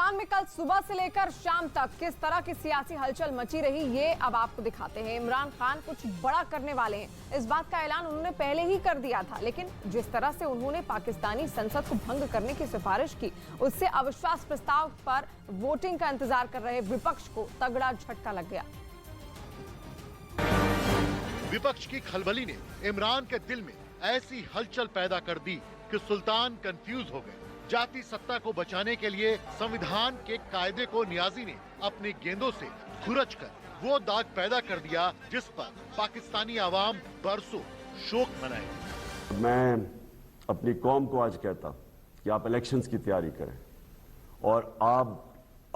पाकिस्तान में कल सुबह से लेकर शाम तक किस तरह की सियासी हलचल मची रही, ये अब आपको दिखाते हैं। इमरान खान कुछ बड़ा करने वाले हैं, इस बात का ऐलान उन्होंने पहले ही कर दिया था, लेकिन जिस तरह से उन्होंने पाकिस्तानी संसद को भंग करने की सिफारिश की, उससे अविश्वास प्रस्ताव पर वोटिंग का इंतजार कर रहे विपक्ष को तगड़ा झटका लग गया। विपक्ष की खलबली ने इमरान के दिल में ऐसी हलचल पैदा कर दी कि सुल्तान कंफ्यूज हो गए। जाति सत्ता को बचाने के लिए संविधान के कायदे को नियाजी ने अपनी गेंदों से खुरच कर वो दाग पैदा कर दिया जिस पर पाकिस्तानी आवाम बरसों शोक मनाए। मैं अपनी कौम को आज कहता कि आप इलेक्शंस की तैयारी करें और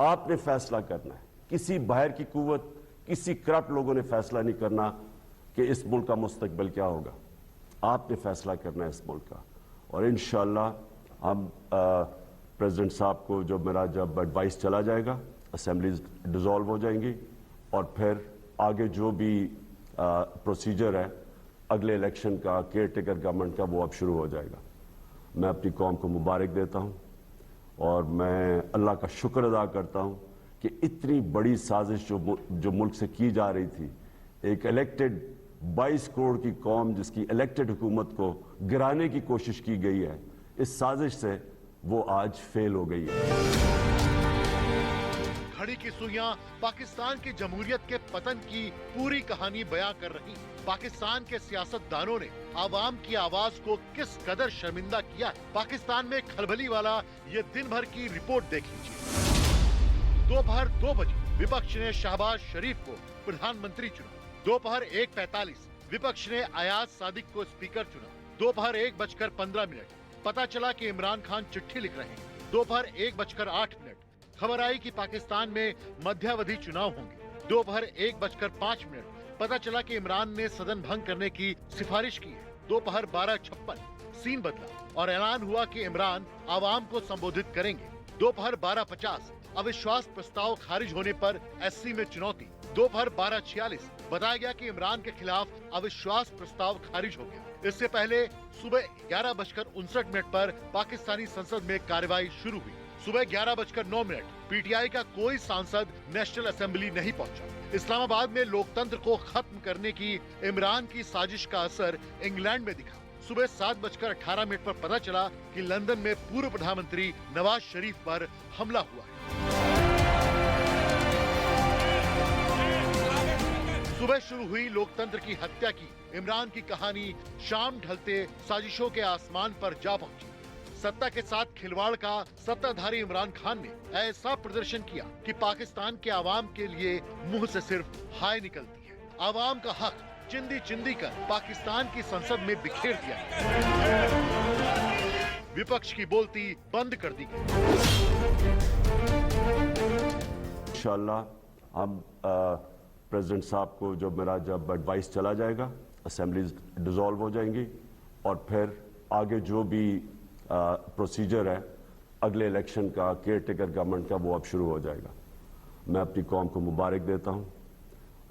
आपने फैसला करना है। किसी बाहर की कुव्वत, किसी करप्ट लोगों ने फैसला नहीं करना कि इस मुल्क का मुस्तकबिल क्या होगा। आपने फैसला करना है इस मुल्क का, और इंशाअल्लाह हम प्रेसिडेंट साहब को जब एडवाइस चला जाएगा, असेंबलीज डिसॉल्व हो जाएंगी और फिर आगे जो भी प्रोसीजर है अगले इलेक्शन का, केयर टेकर गवर्नमेंट का, वो अब शुरू हो जाएगा। मैं अपनी कौम को मुबारक देता हूं और मैं अल्लाह का शुक्र अदा करता हूं कि इतनी बड़ी साजिश जो मुल्क से की जा रही थी, एक इलेक्टेड 22 करोड़ की कौम जिसकी इलेक्टेड हुकूमत को गिराने की कोशिश की गई है, इस साजिश से वो आज फेल हो गई है। घड़ी की सुइयां पाकिस्तान की जमहूरियत के पतन की पूरी कहानी बयां कर रही। पाकिस्तान के सियासतदानों ने आवाम की आवाज को किस कदर शर्मिंदा किया है। पाकिस्तान में खलबली वाला ये दिन भर की रिपोर्ट देख लीजिए। दोपहर 2 बजे विपक्ष ने शहबाज शरीफ को प्रधानमंत्री चुना। दोपहर 1:45 विपक्ष ने अयाज सादिक को स्पीकर चुना। दोपहर 1:15 पता चला कि इमरान खान चिट्ठी लिख रहे हैं। दोपहर 1:08 खबर आई कि पाकिस्तान में मध्यावधि चुनाव होंगे। दोपहर 1:05 पता चला कि इमरान ने सदन भंग करने की सिफारिश की है। दोपहर 12:56 सीन बदला और ऐलान हुआ कि इमरान आवाम को संबोधित करेंगे। दोपहर 12:50 अविश्वास प्रस्ताव खारिज होने पर एससी में चुनौती। दोपहर 12:46 बताया गया कि इमरान के खिलाफ अविश्वास प्रस्ताव खारिज हो गया। इससे पहले सुबह 11:59 पर पाकिस्तानी संसद में कार्रवाई शुरू हुई। सुबह 11:09 पीटीआई का कोई सांसद नेशनल असेंबली नहीं पहुंचा। इस्लामाबाद में लोकतंत्र को खत्म करने की इमरान की साजिश का असर इंग्लैंड में दिखा। सुबह 7:18 पर पता चला कि लंदन में पूर्व प्रधानमंत्री नवाज शरीफ पर हमला हुआ है। सुबह शुरू हुई लोकतंत्र की हत्या की इमरान की कहानी शाम ढलते साजिशों के आसमान पर जा पहुंची। सत्ता के साथ खिलवाड़ का सत्ताधारी इमरान खान ने ऐसा प्रदर्शन किया कि पाकिस्तान के आवाम के लिए मुंह से सिर्फ हाय निकलती है। आवाम का हक चिंदी चिंदी कर पाकिस्तान की संसद में बिखेर दिया। विपक्ष की बोलती बंद कर दी गई। इंशाअल्लाह हम प्रेसिडेंट साहब को जब एडवाइस चला जाएगा, असेंबलीज डिसॉल्व हो जाएंगी और फिर आगे जो भी प्रोसीजर है अगले इलेक्शन का, केयर टेकर गवर्नमेंट का, वो अब शुरू हो जाएगा। मैं अपनी कौम को मुबारक देता हूं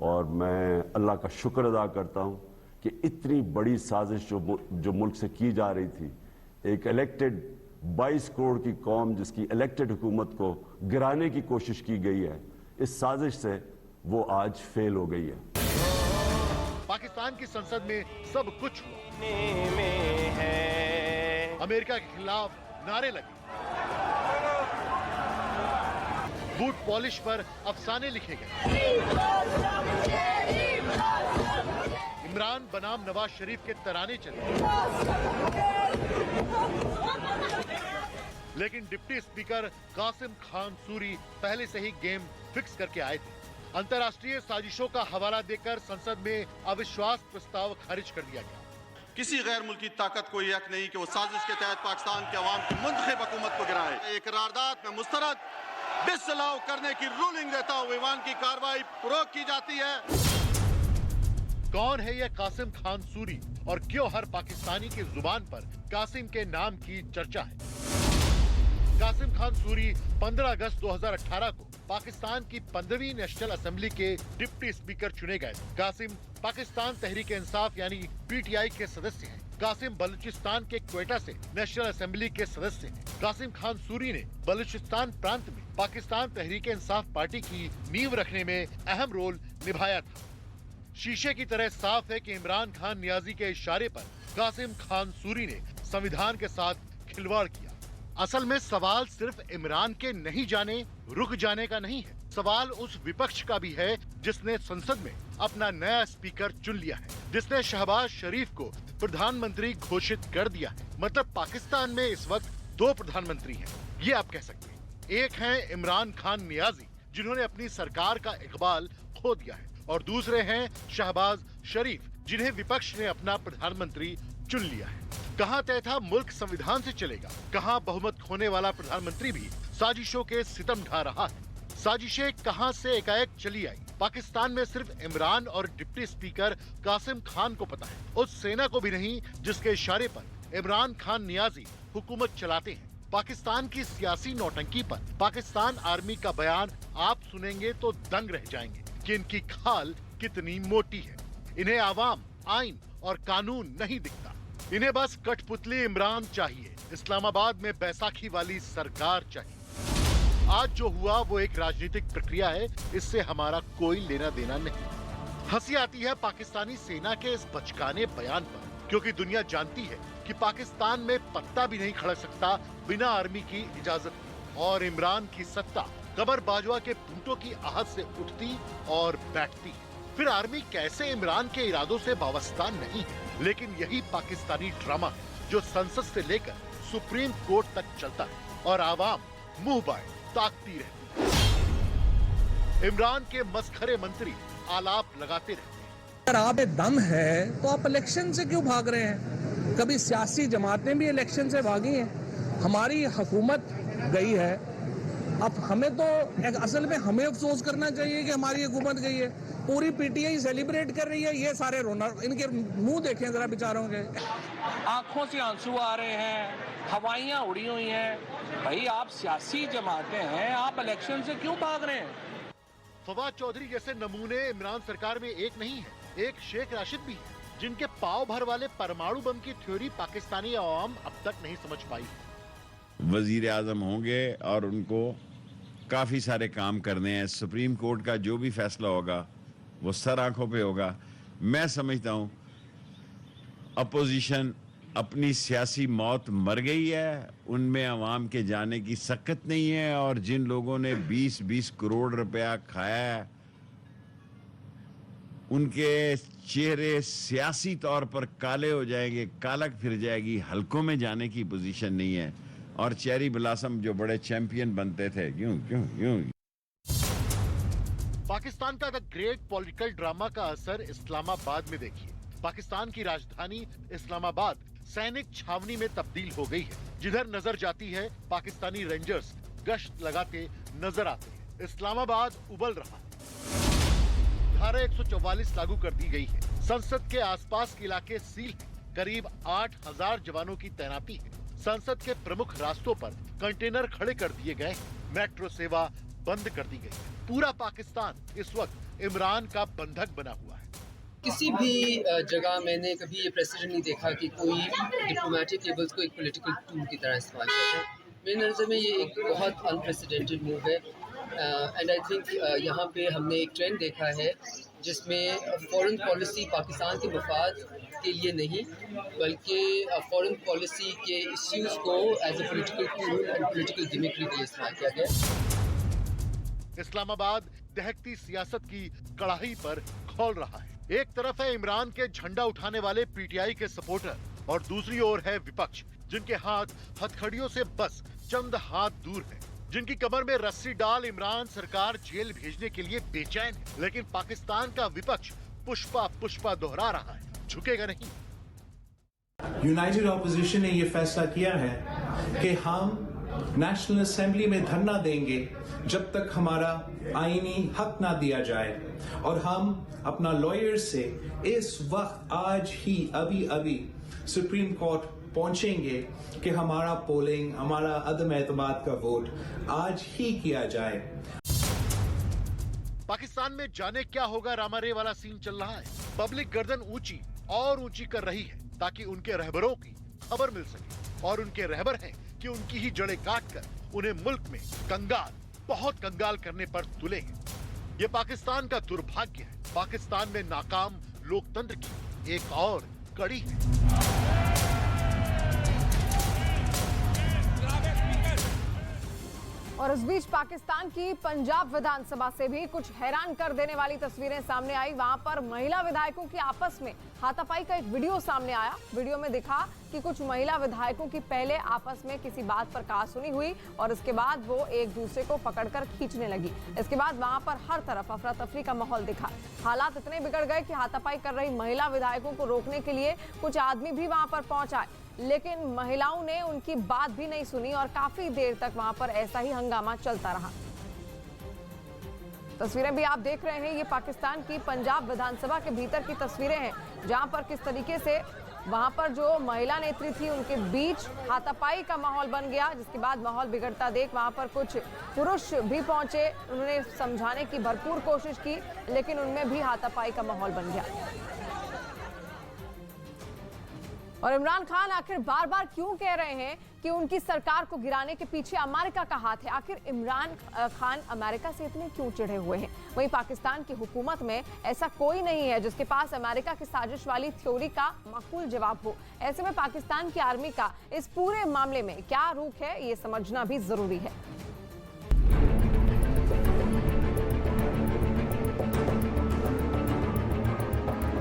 और मैं अल्लाह का शुक्र अदा करता हूं कि इतनी बड़ी साजिश जो मुल्क से की जा रही थी, एक इलेक्टेड 22 करोड़ की कौम जिसकी इलेक्टेड हुकूमत को गिराने की कोशिश की गई है, इस साजिश से वो आज फेल हो गई है। पाकिस्तान की संसद में सब कुछ हुआ। अमेरिका के खिलाफ नारे लगे, बूट पॉलिश पर अफसाने लिखे गए। इमरान बनाम नवाज शरीफ के तराने चले, लेकिन डिप्टी स्पीकर कासिम खान सूरी पहले से ही गेम फिक्स करके आए थे। अंतर्राष्ट्रीय साजिशों का हवाला देकर संसद में अविश्वास प्रस्ताव खारिज कर दिया गया। किसी गैर मुल्की ताकत को यह हक नहीं कि वो साजिश के तहत पाकिस्तान के अवाम की मुंतखब हुकूमत को गिराए। एक करारदाद में मुस्तरद डिसअलाउ करने की रूलिंग देता हुए ईवान की कार्रवाई रोक की जाती है। कौन है यह कासिम खान सूरी और क्यों हर पाकिस्तानी की जुबान पर कासिम के नाम की चर्चा है? कासिम खान सूरी 15 अगस्त 2018 को पाकिस्तान की 15वीं नेशनल असेंबली के डिप्टी स्पीकर चुने गए। कासिम पाकिस्तान तहरीक इंसाफ यानी पीटीआई के सदस्य हैं। कासिम बलूचिस्तान के क्वेटा से नेशनल असेंबली के सदस्य हैं। कासिम खान सूरी ने बलूचिस्तान प्रांत में पाकिस्तान तहरीक-ए-इंसाफ पार्टी की नींव रखने में अहम रोल निभाया था। शीशे की तरह साफ है कि इमरान खान नियाजी के इशारे पर कासिम खान सूरी ने संविधान के साथ खिलवाड़ किया। असल में सवाल सिर्फ इमरान के नहीं जाने रुक जाने का नहीं है, सवाल उस विपक्ष का भी है जिसने संसद में अपना नया स्पीकर चुन लिया है, जिसने शहबाज शरीफ को प्रधानमंत्री घोषित कर दिया है। मतलब पाकिस्तान में इस वक्त दो प्रधानमंत्री हैं, ये आप कह सकते हैं। एक हैं इमरान खान नियाजी, जिन्होंने अपनी सरकार का इकबाल खो दिया है, और दूसरे हैं शहबाज शरीफ, जिन्हें विपक्ष ने अपना प्रधानमंत्री चुन लिया है। कहां तय था मुल्क संविधान से चलेगा, कहां बहुमत खोने वाला प्रधानमंत्री भी साजिशों के सितम ढा रहा है। साजिशें कहां से एकाएक चली आई, पाकिस्तान में सिर्फ इमरान और डिप्टी स्पीकर कासिम खान को पता है, उस सेना को भी नहीं जिसके इशारे पर इमरान खान नियाजी हुकूमत चलाते हैं। पाकिस्तान की सियासी नौटंकी पर पाकिस्तान आर्मी का बयान आप सुनेंगे तो दंग रह जाएंगे कि इनकी खाल कितनी मोटी है। इन्हें आवाम, आइन और कानून नहीं दिखता, इन्हें बस कठपुतली इमरान चाहिए, इस्लामाबाद में बैसाखी वाली सरकार चाहिए। आज जो हुआ वो एक राजनीतिक प्रक्रिया है, इससे हमारा कोई लेना देना नहीं। हंसी आती है पाकिस्तानी सेना के इस बचकाने बयान पर, क्योंकि दुनिया जानती है कि पाकिस्तान में पत्ता भी नहीं खड़क सकता बिना आर्मी की इजाजत के, और इमरान की सत्ता कमर बाजवा के बूटों की आहट से उठती और बैठती। फिर आर्मी कैसे इमरान के इरादों से वाबस्ता नहीं है, लेकिन यही पाकिस्तानी ड्रामा है जो संसद से लेकर सुप्रीम कोर्ट तक चलता है और आवाम मुंह बाएं ताकती रहती है। इमरान के मस्खरे मंत्री आलाप लगाते रहते हैं। अगर आप में दम है तो आप इलेक्शन से क्यों भाग रहे हैं? कभी सियासी जमातें भी इलेक्शन से भागी हैं। हमारी हुकूमत गई है, अब हमें तो असल में हमें अफसोस करना चाहिए कि हमारी हुकूमत गई है। पूरी पीटीआई सेलिब्रेट कर रही है, ये सारे रोना, इनके मुंह देखें जरा बेचारों के, आंखों से आंसू आ रहे हैं, हवाइयां उड़ी हुई हैं। भाई आप सियासी जमातें हैं, आप इलेक्शन से क्यों भाग रहे हैं? फवाद चौधरी जैसे नमूने इमरान सरकार में एक नहीं है, एक शेख राशिद भी है, जिनके पाव भर वाले परमाणु बम की थ्योरी पाकिस्तानी अवाम अब तक नहीं समझ पाई। वजीर आजम होंगे और उनको काफ़ी सारे काम करने हैं। सुप्रीम कोर्ट का जो भी फैसला होगा वो सर आंखों पे होगा। मैं समझता हूँ अपोजिशन अपनी सियासी मौत मर गई है, उनमें अवाम के जाने की सकत नहीं है, और जिन लोगों ने 20-20 करोड़ रुपया खाया है उनके चेहरे सियासी तौर पर काले हो जाएंगे, कालक फिर जाएगी, हलकों में जाने की पोजीशन नहीं है। और चेरी ब्लॉसम जो बड़े चैंपियन बनते थे, यूं यूं यूं। पाकिस्तान का द ग्रेट पॉलिटिकल ड्रामा का असर इस्लामाबाद में देखिए। पाकिस्तान की राजधानी इस्लामाबाद सैनिक छावनी में तब्दील हो गई है। जिधर नजर जाती है पाकिस्तानी रेंजर्स गश्त लगाते नजर आते हैं। इस्लामाबाद उबल रहा है। धारा 144 लागू कर दी गई है। संसद के आसपास के इलाके सील हैं। करीब 8000 जवानों की तैनाती है। संसद के प्रमुख रास्तों पर कंटेनर खड़े कर दिए गए। मेट्रो सेवा बंद कर दी गई। पूरा पाकिस्तान इस वक्त इमरान का बंधक बना हुआ है। किसी भी जगह मैंने कभी ये प्रेसिडेंट नहीं देखा कि कोई डिप्लोमेटिक लेवल्स को एक पॉलिटिकल टूल की तरह इस्तेमाल करता है। मेरी नज़र में ये एक बहुत अनप्रेसिडेंटेड मूव है एंड आई थिंक यहाँ पे हमने एक ट्रेंड देखा है जिसमें फॉरेन पॉलिसी पाकिस्तान के मफाद के लिए नहीं बल्कि फॉरेन पॉलिसी के इश्यूज़ को as a political tool and political gimmickry के लिए इस्तेमाल किया गया। इस्लामाबाद दहकती सियासत की कड़ाही पर खौल रहा है। एक तरफ है इमरान के झंडा उठाने वाले पीटीआई के सपोर्टर और दूसरी ओर है विपक्ष, जिनके हाथ हथकड़ियों से बस चंद हाथ दूर है, जिनकी कमर में रस्सी डाल इमरान सरकार जेल भेजने के लिए बेचैन है। लेकिन पाकिस्तान का विपक्ष पुष्पा पुष्पा दोहरा रहा है, झुकेगा नहीं। यूनाइटेड ऑपोजिशन ने ये फैसला किया है कि हम नेशनल असेंबली में धरना देंगे जब तक हमारा आईनी हक ना दिया जाए, और हम अपना लॉयर से इस वक्त आज ही अभी सुप्रीम कोर्ट पहुंचेंगे कि हमारा पोलिंग, हमारा अदम एतमाद का वोट आज ही किया जाए। पाकिस्तान में जाने क्या होगा रामारे वाला सीन चल रहा है। पब्लिक गर्दन ऊंची और ऊंची कर रही है। ताकि उनके रहबरों की खबर मिल सके। और उनके रहबर हैं कि उनकी ही जड़ें काटकर उन्हें मुल्क में कंगाल, बहुत कंगाल करने पर तुले हैं। ये पाकिस्तान का दुर्भाग्य है। पाकिस्तान में नाकाम लोकतंत्र की एक और कड़ी है। और इस बीच पाकिस्तान की पंजाब विधानसभा से भी कुछ हैरान कर देने वाली तस्वीरें सामने आई। वहां पर महिला विधायकों की आपस में हाथापाई का एक वीडियो सामने आया। वीडियो में दिखा कि कुछ महिला विधायकों की पहले आपस में किसी बात पर कहासुनी हुई और इसके बाद वो एक दूसरे को पकड़कर खींचने लगी। इसके बाद वहां पर हर तरफ अफरा तफरी का माहौल दिखा। हालात इतने बिगड़ गए कि हाथापाई कर रही महिला विधायकों को रोकने के लिए कुछ आदमी भी वहां पर पहुंच आए, लेकिन महिलाओं ने उनकी बात भी नहीं सुनी और काफी देर तक वहां पर ऐसा ही हंगामा चलता रहा। तस्वीरें भी आप देख रहे हैं, ये पाकिस्तान की पंजाब विधानसभा के भीतर की तस्वीरें हैं, जहां पर किस तरीके से वहां पर जो महिला नेत्री थी उनके बीच हाथापाई का माहौल बन गया। जिसके बाद माहौल बिगड़ता देख वहां पर कुछ पुरुष भी पहुंचे, उन्होंने समझाने की भरपूर कोशिश की, लेकिन उनमें भी हाथापाई का माहौल बन गया। और इमरान खान आखिर बार बार क्यों कह रहे हैं कि उनकी सरकार को गिराने के पीछे अमेरिका का हाथ है? आखिर इमरान खान अमेरिका से इतने क्यों चिढ़े हुए हैं? वहीं पाकिस्तान की हुकूमत में ऐसा कोई नहीं है जिसके पास अमेरिका की साजिश वाली थ्योरी का माकूल जवाब हो। ऐसे में पाकिस्तान की आर्मी का इस पूरे मामले में क्या रुख है, ये समझना भी जरूरी है।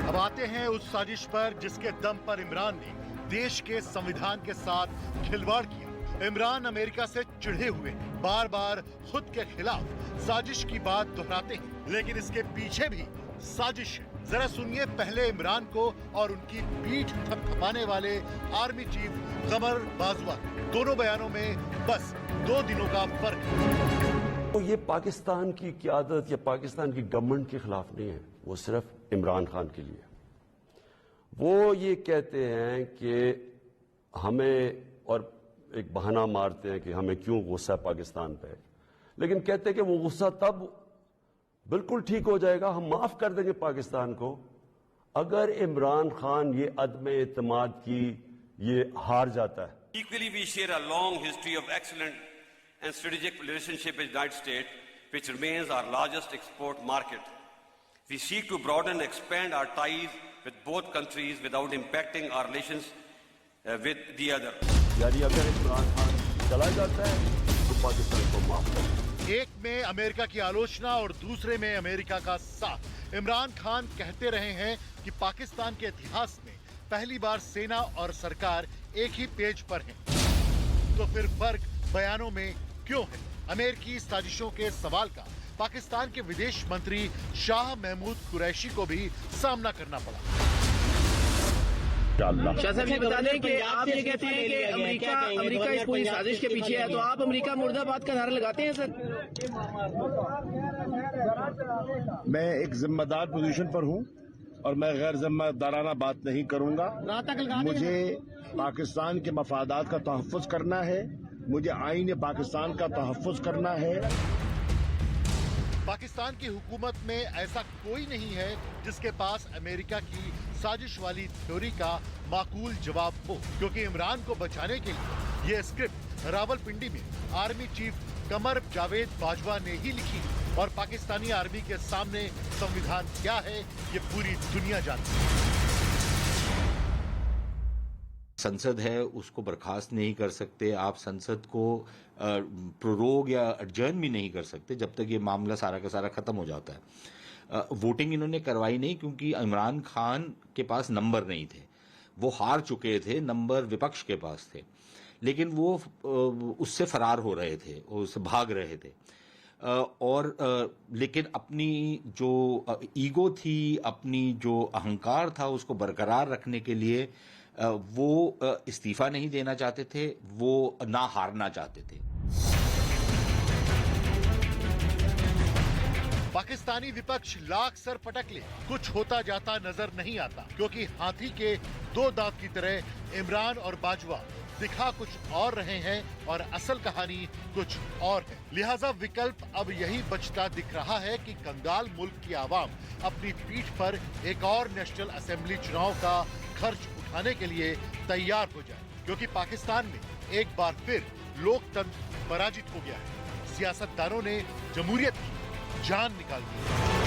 अब आते हैं उस साजिश पर जिसके दम पर इमरान ने देश के संविधान के साथ खिलवाड़ किया। इमरान अमेरिका से चिढ़े हुए बार बार खुद के खिलाफ साजिश की बात दोहराते हैं, लेकिन इसके पीछे भी साजिश है। जरा सुनिए पहले इमरान को और उनकी पीठ थपथपाने वाले आर्मी चीफ कमर बाजवा। दोनों बयानों में बस 2 दिनों का फर्क है। तो ये पाकिस्तान की क़यादत या पाकिस्तान की गवर्नमेंट के खिलाफ नहीं है, वो सिर्फ इमरान खान के लिए। वो ये कहते हैं कि हमें, और एक बहाना मारते हैं कि हमें क्यों गुस्सा पाकिस्तान पे, लेकिन कहते हैं कि वो गुस्सा तब बिल्कुल ठीक हो जाएगा, हम माफ कर देंगे पाकिस्तान को, अगर इमरान खान ये अदम एतमाद की ये हार जाता है। Equally, we share a long history of excellent and strategic relationship with the United States, which remains our largest export market. We seek to broaden and expand our ties with both countries without impacting our relations with the other. यानी अगर इमरान खान चला जाता है तो पाकिस्तान को माफ कर दें। एक में अमेरिका की आलोचना और दूसरे में अमेरिका का साथ। इमरान खान कहते रहे हैं कि पाकिस्तान के इतिहास में पहली बार सेना और सरकार एक ही पेज पर है, तो फिर फर्क बयानों में क्यों है? अमेरिकी साजिशों के सवाल का पाकिस्तान के विदेश मंत्री शाह महमूद कुरैशी को भी सामना करना पड़ा। शाह साहब, ये बता दें कि आप ये कहते हैं कि अमेरिका इस पूरी साजिश के पीछे है, तो आप अमेरिका मुर्दाबाद का नारा लगाते हैं सर? मैं एक जिम्मेदार पोजीशन पर हूं और मैं गैर जिम्मेदाराना बात नहीं करूंगा। मुझे पाकिस्तान के मफादात का तहफ़्फ़ुज़ करना है, मुझे आईन पाकिस्तान का तहफ़्फ़ुज़ करना है। पाकिस्तान की हुकूमत में ऐसा कोई नहीं है जिसके पास अमेरिका की साजिश वाली थ्योरी का माकूल जवाब हो, क्योंकि इमरान को बचाने के लिए ये स्क्रिप्ट रावलपिंडी में आर्मी चीफ कमर जावेद बाजवा ने ही लिखी और पाकिस्तानी आर्मी के सामने संविधान क्या है ये पूरी दुनिया जानती है। संसद है उसको बर्खास्त नहीं कर सकते, आप संसद को प्रोरोग या एडजर्न भी नहीं कर सकते जब तक ये मामला सारा का सारा खत्म हो जाता है। वोटिंग इन्होंने करवाई नहीं क्योंकि इमरान खान के पास नंबर नहीं थे, वो हार चुके थे, नंबर विपक्ष के पास थे, लेकिन वो उससे फरार हो रहे थे, उससे भाग रहे थे। लेकिन अपनी जो ईगो थी, अपनी जो अहंकार था, उसको बरकरार रखने के लिए वो इस्तीफा नहीं देना चाहते थे, वो ना हारना चाहते थे। पाकिस्तानी विपक्ष लाख सर पटक ले, कुछ होता जाता नजर नहीं आता, क्योंकि हाथी के 2 दांत की तरह इमरान और बाजवा दिखा कुछ और रहे हैं और असल कहानी कुछ और है। लिहाजा विकल्प अब यही बचता दिख रहा है कि कंगाल मुल्क की आवाम अपनी पीठ पर एक और नेशनल असेंबली चुनाव का खर्च खाने के लिए तैयार हो जाए, क्योंकि पाकिस्तान में एक बार फिर लोकतंत्र पराजित हो गया है। सियासतदानों ने जमहूरियत की जान निकाल दी है।